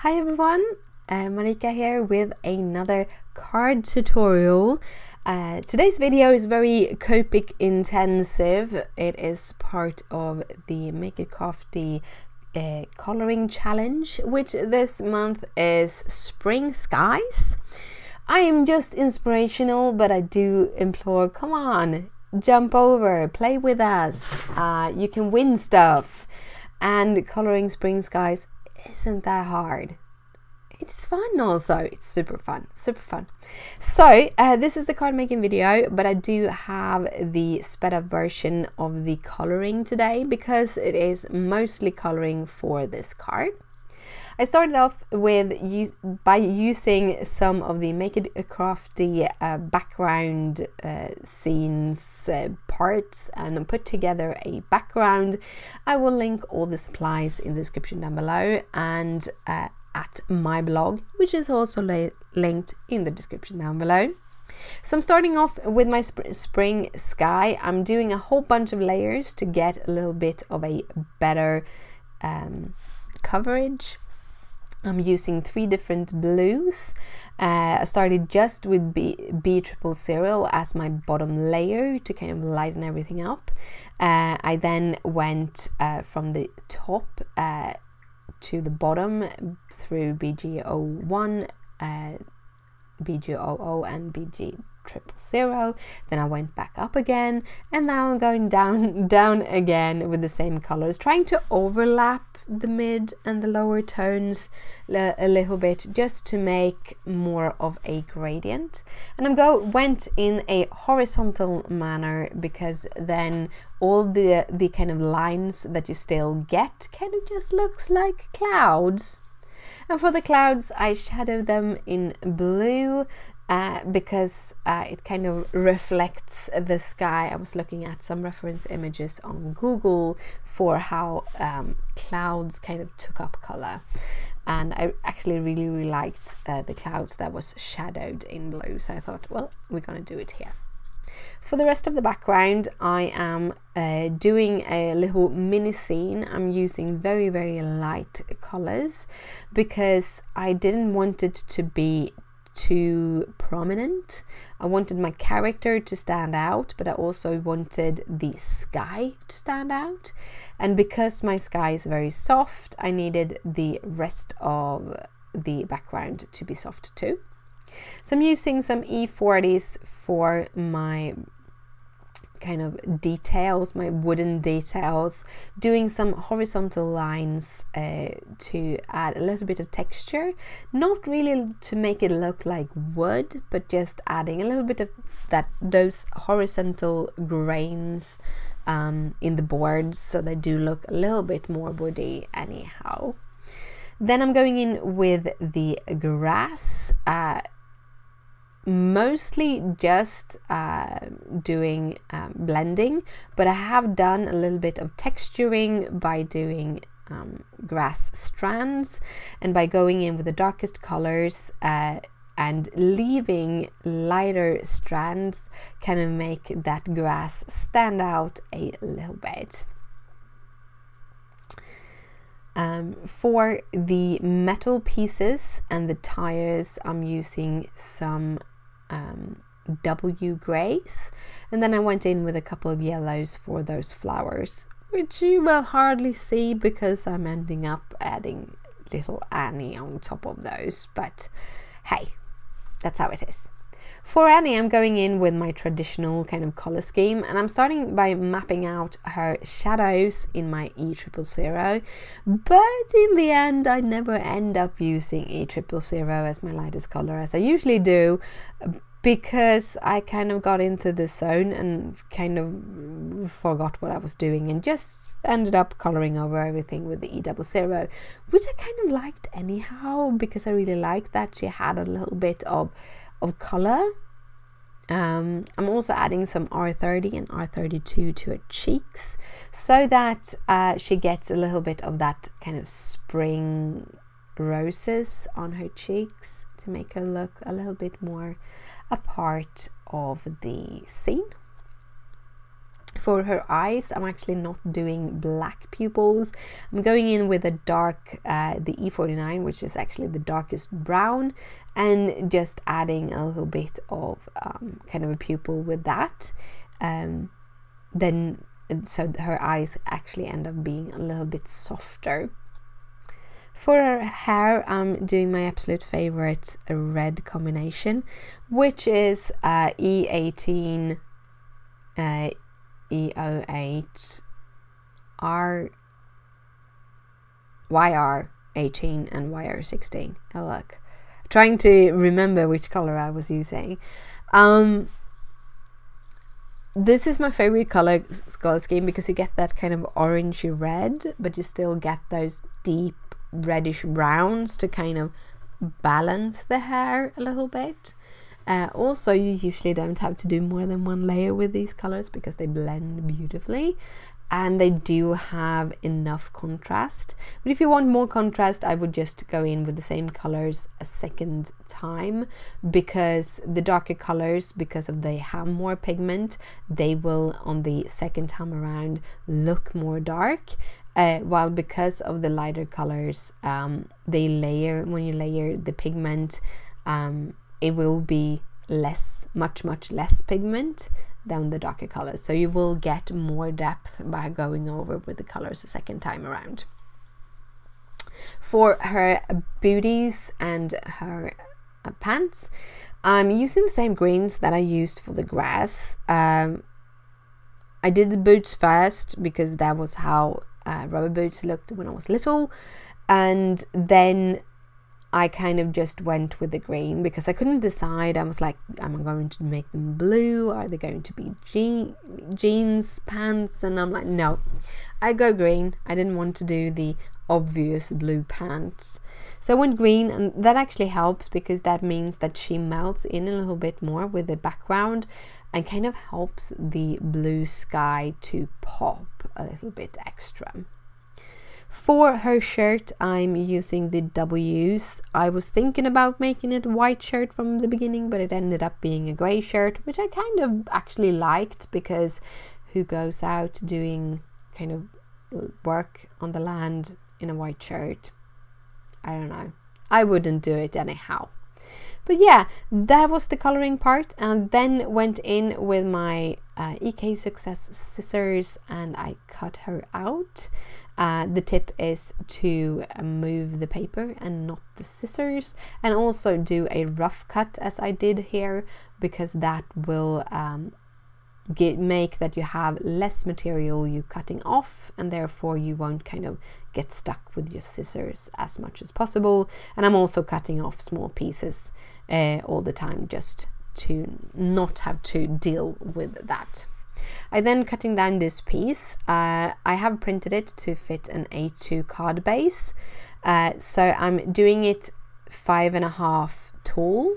Hi everyone, Marika here with another card tutorial. Today's video is very Copic intensive. It is part of the Make It Crafty coloring challenge, which this month is Spring Skies. I am just inspirational, but I do implore, come on, jump over, play with us. You can win stuff. And coloring spring skies isn't that hard. It's fun also. It's super fun. So this is the card making video, but I do have the sped up version of the coloring today because it is mostly coloring for this card. I started off by using some of the Make It Crafty background scenes parts and put together a background. I will link all the supplies in the description down below and at my blog, which is also linked in the description down below. So I'm starting off with my spring sky. I'm doing a whole bunch of layers to get a little bit of a better coverage. I'm using 3 different blues. I started just with B000 as my bottom layer to kind of lighten everything up. I then went from the top to the bottom through BG01, BG00 and BG000. Then I went back up again, and now I'm going down again with the same colors, trying to overlap the mid and the lower tones a little bit just to make more of a gradient. And I went in a horizontal manner because then all the kind of lines that you still get kind of just looks like clouds. And for the clouds I shadowed them in blue because it kind of reflects the sky. I was looking at some reference images on Google for how clouds kind of took up color, and I actually really liked the clouds that was shadowed in blue, so I thought, well, we're gonna do it here. For the rest of the background, I am doing a little mini scene. I'm using very light colors because I didn't want it to be too prominent. I wanted my character to stand out, but I also wanted the sky to stand out. And because my sky is very soft, I needed the rest of the background to be soft too. So I'm using some E40s for my kind of details, my wooden details, doing some horizontal lines to add a little bit of texture, not really to make it look like wood, but just adding a little bit of those horizontal grains in the boards, so they do look a little bit more woody anyhow. Then I'm going in with the grass, mostly just doing blending, but I have done a little bit of texturing by doing grass strands, and by going in with the darkest colors and leaving lighter strands kind of make that grass stand out a little bit. For the metal pieces and the tires, I'm using some W grays, and then I went in with a couple of yellows for those flowers, which you will hardly see because I'm ending up adding little Annie on top of those, but hey, that's how it is. For Annie, I'm going in with my traditional kind of color scheme, and I'm starting by mapping out her shadows in my E000, but in the end I never end up using E000 as my lightest color as I usually do, because I kind of got into the zone and kind of forgot what I was doing and just ended up coloring over everything with the E00, which I kind of liked anyhow because I really liked that she had a little bit of color. I'm also adding some R30 and R32 to her cheeks so that she gets a little bit of that kind of spring roses on her cheeks to make her look a little bit more a part of the scene. For her eyes, I'm actually not doing black pupils. I'm going in with a dark, the E49, which is actually the darkest brown, and just adding a little bit of kind of a pupil with that. Then, so her eyes actually end up being a little bit softer. For her hair, I'm doing my absolute favorite red combination, which is E18, E08, YR18 and YR16. Oh look, trying to remember which color I was using. This is my favorite color scheme because you get that kind of orangey red, but you still get those deep reddish browns to kind of balance the hair a little bit. Also, you usually don't have to do more than one layer with these colors because they blend beautifully and they do have enough contrast. But if you want more contrast, I would just go in with the same colors a second time, because the darker colors, because of they have more pigment, they will on the second time around look more dark. While because of the lighter colors, they layer, when you layer the pigment, it will be much less pigment than the darker colors, so you will get more depth by going over with the colors a second time around. For her booties and her pants, I'm using the same greens that I used for the grass. I did the boots first because that was how rubber boots looked when I was little, and then I kind of just went with the green because I couldn't decide. I was like, am I going to make them blue? Are they going to be jeans pants? And I'm like, no, I go green. I didn't want to do the obvious blue pants, so I went green, and that actually helps because that means that she melts in a little bit more with the background and kind of helps the blue sky to pop a little bit extra. For her shirt, I'm using the W's. I was thinking about making it a white shirt from the beginning, but it ended up being a grey shirt, which I kind of actually liked, because who goes out doing kind of work on the land in a white shirt? I don't know. I wouldn't do it anyhow. But yeah, that was the coloring part, and then went in with my EK Success scissors and I cut her out. The tip is to move the paper and not the scissors, and also do a rough cut as I did here, because that will make that you have less material you cutting off, and therefore you won't kind of get stuck with your scissors as much as possible. And I'm also cutting off small pieces all the time, just to not have to deal with that. I then cutting down this piece. I have printed it to fit an A2 card base, so I'm doing it 5.5 tall,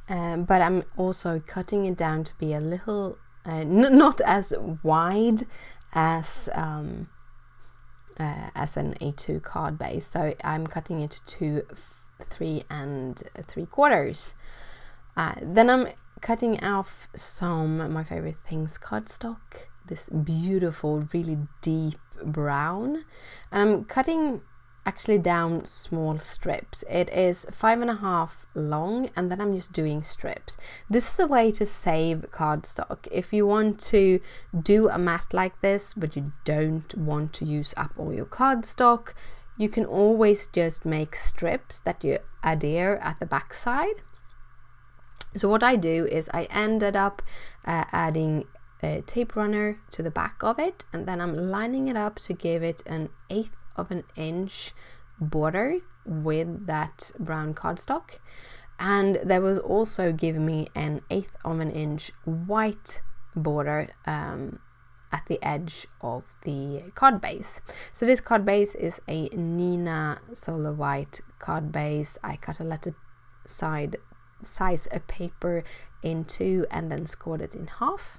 but I'm also cutting it down to be a little not as wide as an A2 card base, so I'm cutting it to 3 3/4. Then I'm cutting off some my favorite things, cardstock, this beautiful really deep brown, and I'm cutting actually down small strips. It is 5.5 long, and then I'm just doing strips. This is a way to save cardstock. If you want to do a mat like this but you don't want to use up all your cardstock, you can always just make strips that you adhere at the back side. So what I do is I ended up adding a tape runner to the back of it, and then I'm lining it up to give it an 1/8 of an inch border with that brown cardstock, and that will also give me an 1/8 of an inch white border at the edge of the card base. So this card base is a Neenah Solar White card base. I cut a letter size of paper in 2 and then scored it in half.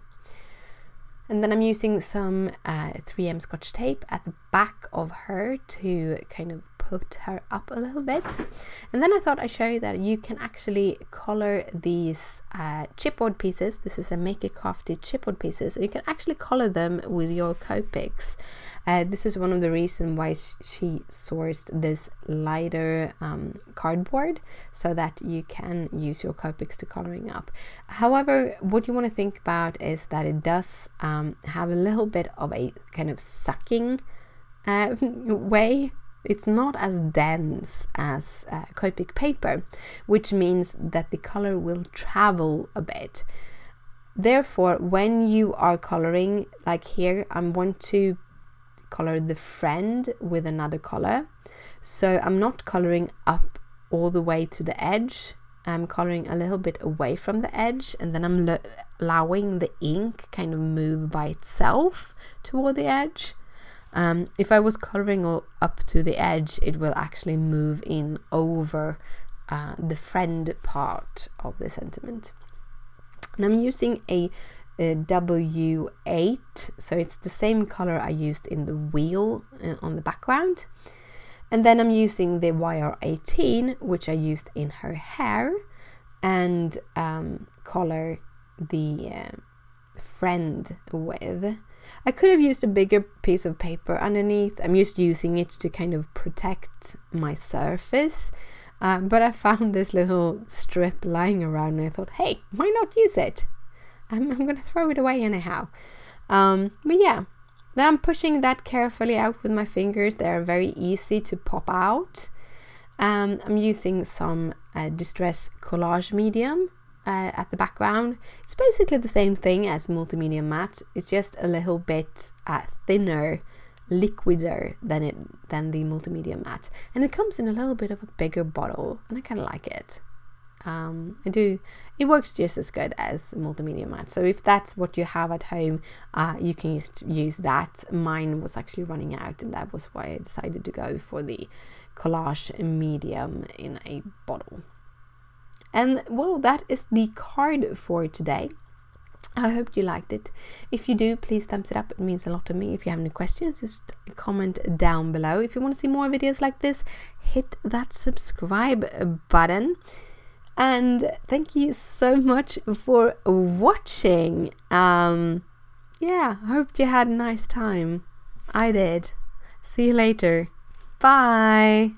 And then I'm using some 3M Scotch tape at the back of her to kind of put her up a little bit. And then I thought I'd show you that you can actually color these chipboard pieces. This is a Make It Crafty chipboard pieces, and you can actually color them with your Copics. This is one of the reasons why she sourced this lighter cardboard, so that you can use your Copics to coloring up. However, what you want to think about is that it does have a little bit of a kind of sucking way. It's not as dense as Copic paper, which means that the color will travel a bit. Therefore, when you are coloring, like here, I want to color the friend with another color, so I'm not coloring up all the way to the edge. I'm coloring a little bit away from the edge, and then I'm allowing the ink kind of move by itself toward the edge. If I was coloring up to the edge, it will actually move in over the friend part of the sentiment. And I'm using a W8, so it's the same color I used in the wheel on the background. And then I'm using the YR18, which I used in her hair, and color the friend with. I could have used a bigger piece of paper underneath. I'm just using it to kind of protect my surface, but I found this little strip lying around and I thought, hey, why not use it? I'm gonna throw it away anyhow. But yeah, then I'm pushing that carefully out with my fingers. They're very easy to pop out. I'm using some Distress Collage Medium at the background. It's basically the same thing as Multimedia Matte. It's just a little bit thinner, liquider than the Multimedia Matte, and it comes in a little bit of a bigger bottle, and I kind of like it. It works just as good as Multimedia Matte, so if that's what you have at home, you can just use that. Mine was actually running out, and that was why I decided to go for the Collage Medium in a bottle. And well, that is the card for today. I hope you liked it. If you do, please thumbs it up. It means a lot to me. If you have any questions, just comment down below. If you want to see more videos like this, hit that subscribe button. And thank you so much for watching. Yeah, I hope you had a nice time. I did. See you later. Bye.